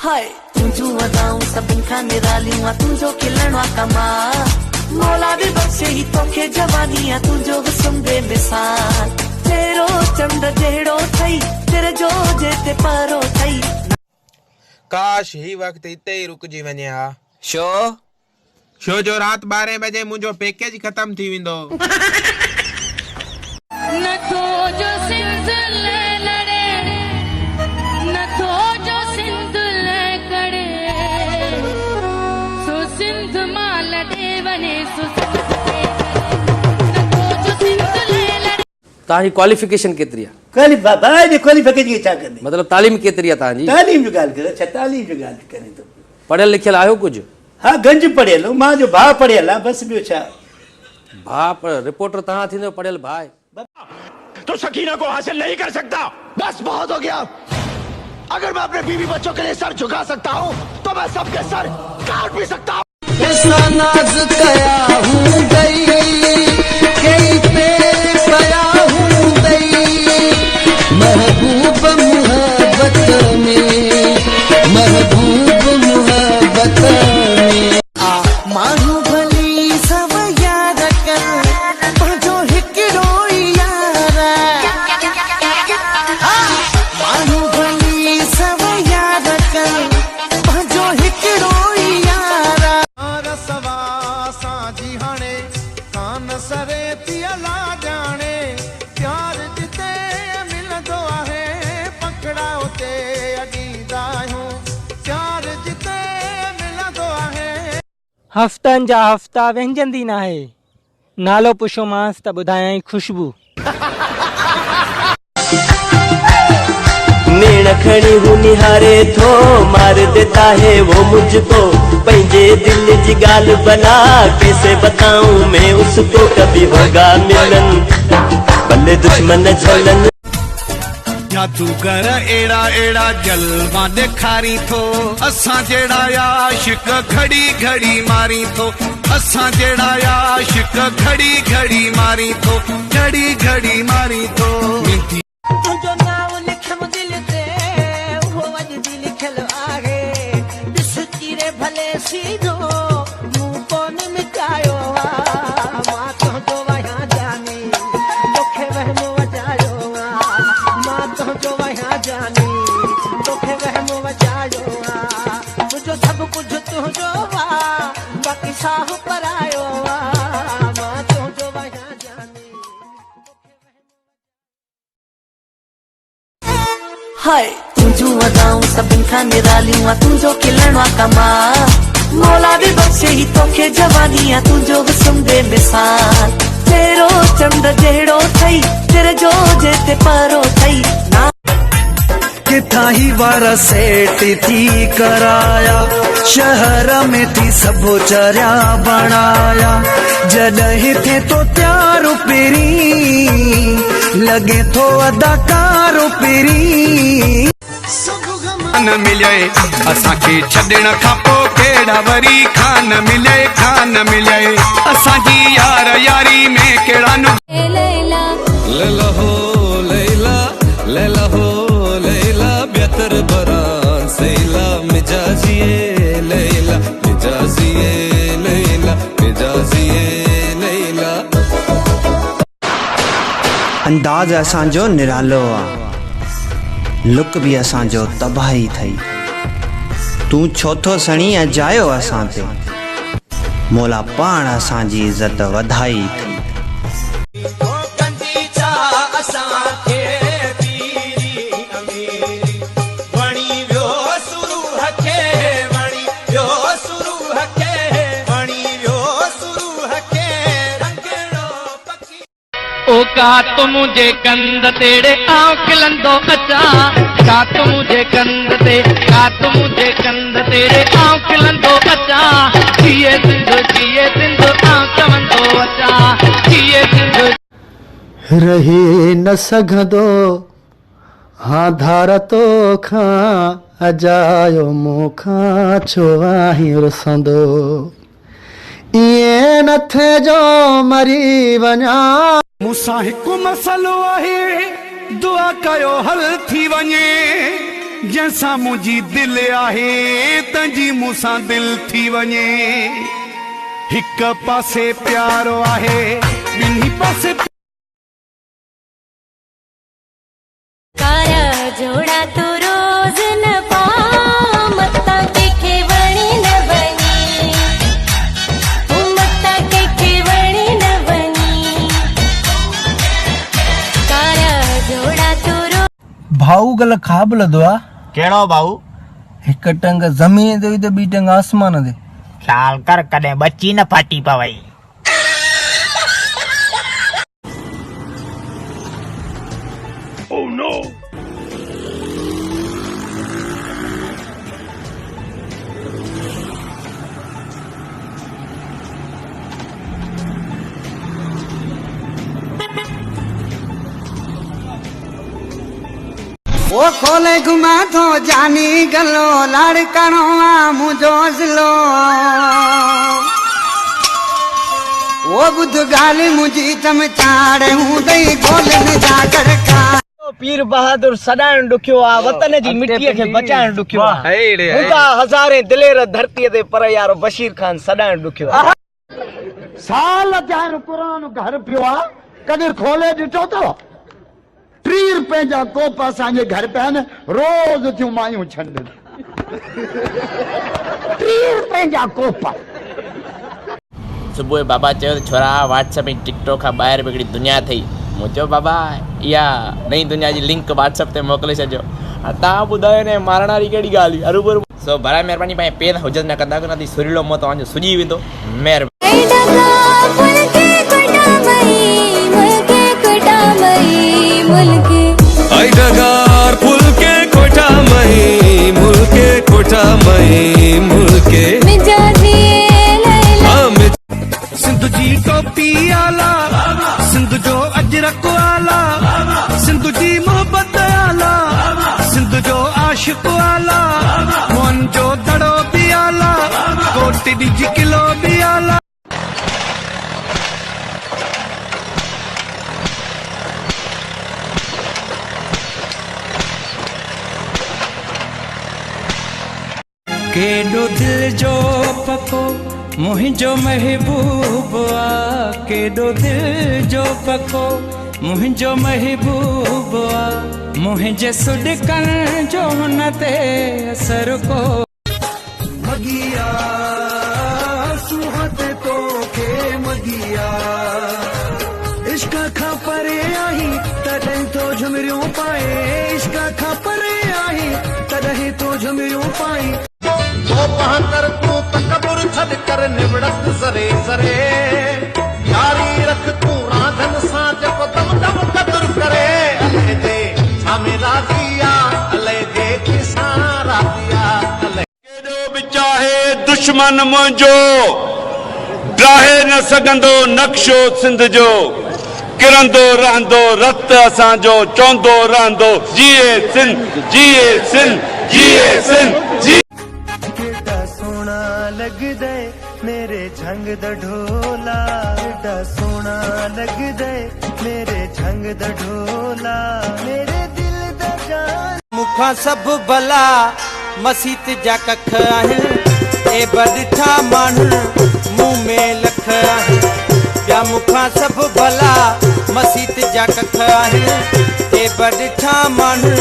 हाय तुझू वदाऊं सभिन खां निरालियूं आ तुंहिंजो खिलण आ कमाल मौला बि बख़्शे ही तोखे जवानी आ तुंहिंजो हुस्न बेमिसाल तेरो चंड जहिड़ो थई तेरे जो जेते पारो थई काश ही वक्त इते ही रुकजी वञे हा शो जो रात 12 बजे मुंहिंजो पैकेज खत्म थी वेंदो नथो जो सिंध ले लड़े नथो जो सिंध ले करे सो सिंध मां लड़े वने सो नथो जो सिंध ले लड़े। ताजी क्वालिफिकेशन केतरी है? क्वालिफिकेशन छा करनी मतलब तालीम केतरी है ताजी? तालीम जो गाल करे, अच्छा तालीम जो गाल करे तो पढ़ियल लिखियल आयो कुछ? हाँ गंज पढ़ियल मां जो भा पढ़ियल है बस बियो छा भा रिपोर्टर तहां थींदो पढ़ियल भाई तो सकीना को हासिल नहीं कर सकता। बस बहुत हो गया। अगर मैं अपने बीवी बच्चों के लिए सर झुका सकता हूँ तो मैं सबके सर काट भी सकता हूँ। हफ्तन जा हफ्ता व्यंजंदी ना है नालो पुछो मांस त ॿुधायई खुशबू नेण खणी हूं निहारे थो मार देता है वो मुझको पंहिंजे दिल जी गाल बना कैसे बताऊं मैं उसको कभी होगा मिलन भले दुश्मन झोलन या तू कर एड़ा एड़ा जलवा ॾेखारी थो असां जहिड़ा आशिक घड़ी घड़ी मारी थो असां जहिड़ा आशिक घड़ी घड़ी मारी थो घड़ी घड़ी मारी थो तुंहिंजो नाम लिखम दिल ते उहो अॼु बि लिखियल आहे ॾिस चीरे भले सीधो मूं कोन मिटायो आहे मां तुंहिंजो वहियां जानी तोखे वहमो वॼायो आहे मां तुंहिंजो वहियां जानी तोखे वहमो वॼायो आहे मुंहिंजो सभु कुझु तुंहिंजो आहे बाक़ी साहु परायो आहे मां तुंहिंजो वहियां जानी। हाय तुझू वदाऊं सभिन खां निरालियूं आ तुंहिंजो खिलण आ कमाल मौला बि बख़्शे ही तोखे जवानी आ तुंहिंजो हुस्न बेमिसाल तेरो चंड जहिड़ो थई तेरे जो जेते पारो थई ना किथां ही वारा सेट थी कराया शहर में थी सबो चरिया बनाया जॾहिं थे तो त्यारो पेरी लगे थो अदाकारो पेरी खान मिले असांखे छॾण खां पोइ कहिड़ा वरी खान मिले असांजी यार यारी में कहिड़ा लैला हो लैला हो लैला बेहतर बरान सैला मिजाजिए लैला मिजाजिए लैला मिजाजिए लैला अंदाज असांजो निरालो आ लुक भी असांजो तबाही थई तू छोथो सणी अजायो असां ते मौला पाण असांजी इज्जत वधाई थई ओ का तो मुझे कंद तेरे आँव खिलंदो अचा का तो मुझे कंद तेरे आँव खिलंदो अचा जिए सिंध आँव चवंदो अचा जिए सिंध रही न सघंदो हाँ धार तो खां अजायो मूंखां छो आहीं रुसंदो इएं न थे जो मरी वञा मूंसां हिकु मसलो आहे दुआ कयो हल थी वञे जैसा मुझी दिल आहे तंजी मूंसां दिल थी वञे हिक पासे प्यारो आहे ॿिन्ही पासे कारा जोड़ा तो रोज न पाऊं मत्ता के वणी न बनी मत्ता के वणी न बनी कारा जोड़ा तो रोज भाऊ गल खाब लदो आ कहिड़ो भाऊ? हिक टंग ज़मीन ते त ॿी टंग आसमान ते। ख़्याल कर कॾहिं बची न फाटी पवई। वो खोले घुमा तो जानी गलो लड़कणो मुझो ज़िलो वो बुध गाली मुझी तम चाड़े हूं दई गोलन जा करका पीर बहादुर सदाइण ॾुखियो आ वतन जी मिटीअ खे बचाइण ॾुखियो आ हूंदा हज़ारे दिलेर धरतीअ ते पर यारो बशीर खान सदाइण ॾुखियो आ। साल थिया पुरानो घर पियो आहे कॾहिं खोले ॾिठो अथव? 30 रुपए जा कोप असांजे घर पिया आहिनि रोज़ थियूं मायूं छंड 30 रुपए जा कोप। सुबुह बाबा चयो त छोरा व्हाट्सएप ऐं टिकटॉक खां ॿाहिरि बि हिकिड़ी दुनिया अथई। मूं चयो बाबा इहा नई दुनिया जी लिंक व्हाट्सएप ते मोकिले छॾियो। तव्हां ॿुधायो न मारण वारी कहिड़ी ॻाल्हि हुई हरूभरू। सो भरा महिरबानी पंहिंजे पेर हुजत न कंदा न सुरीलो मुंहुं तव्हांजो सुॼी वेंदो। महिरबानी आई डगार फुलके कोठा मई मुल्के कोठा मई मुल्के सिंध जी टोपी आला सिंध जो अजरक आला सिंध जी मोहब्बत आला सिंध जो आशिक आला मोहन जो दड़ो भी आला कोटि जी किलो भी आला। केॾो दिल जो पको मुंहिंजो महबूब आ केॾो दिल जो पको मुंहिंजो महबूब आ मुंहिंजे सुॾकण जो हुन ते असर को मगिया सुहत तोखे मगिया इश्क खां परे आहीं तॾहिं तो झुमरियूं पाए इश्क खां परे आहीं तॾहिं तो झुमरियूं पाई कर तू तकबुर छड़ कर निवड़त सरे सरे यारी रख तू राधन सा जब दम दम कदर करे अले दे सामे राजिया अले दे किसारा दिया अले केडो बिचाहे दुश्मन मुंजो ड्राहे न सगंदो नक्शो सिंध जो किरंदो रहंदो रत असांजो चौंदो रहंदो जिए सिंध जिए सिंध जिए सिंध जी सोना लग दे मेरे झंग द ढोला एडा सोना लग दे मेरे झंग द ढोला मेरे दिल द जान मुखा सब भला मसीत जा कख आहिनि ए बदिठा माण्हू मुंह में लख आहिनि ॿिया मुखा सब भला मसीत जा कख आहिनि ए बदिठा माण्हू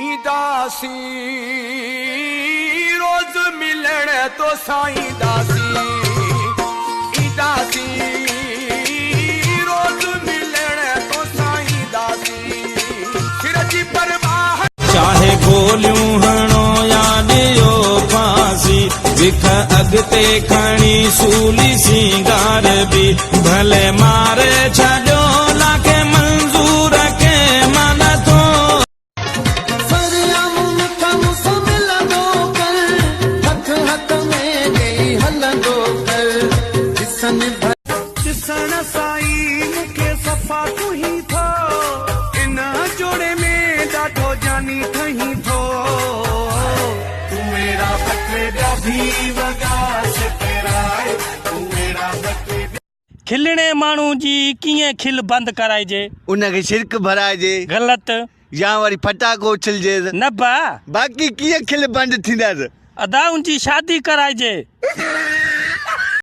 ईंदासी रोज मिलण तो साईं दासी ईंदासी रोज मिलण तो साईं दासी सिर जी परवाह चाहे गोलियूं हणो या ॾियो फांसी विख अॻिते खणी सूली सिंगार बि भले मारे छॾियो लाखे मंज़ूर के मन थो ॾिसण साईं मूंखे सफ़ा तूं ही थो इन जोड़े में ॾाढो जानी ठही थो तूं मेरा बटले भी वगा से फेराए तूं मेरा बटले खिलणे माण्हू जी कीअं खिल बंदि कराइजे उनखे शिरक भराइजे ग़लति या वरी फटाको उछलजे न बा बाक़ी कीअं खिल बंदि थींदा अदा उनजी शादी कराइजे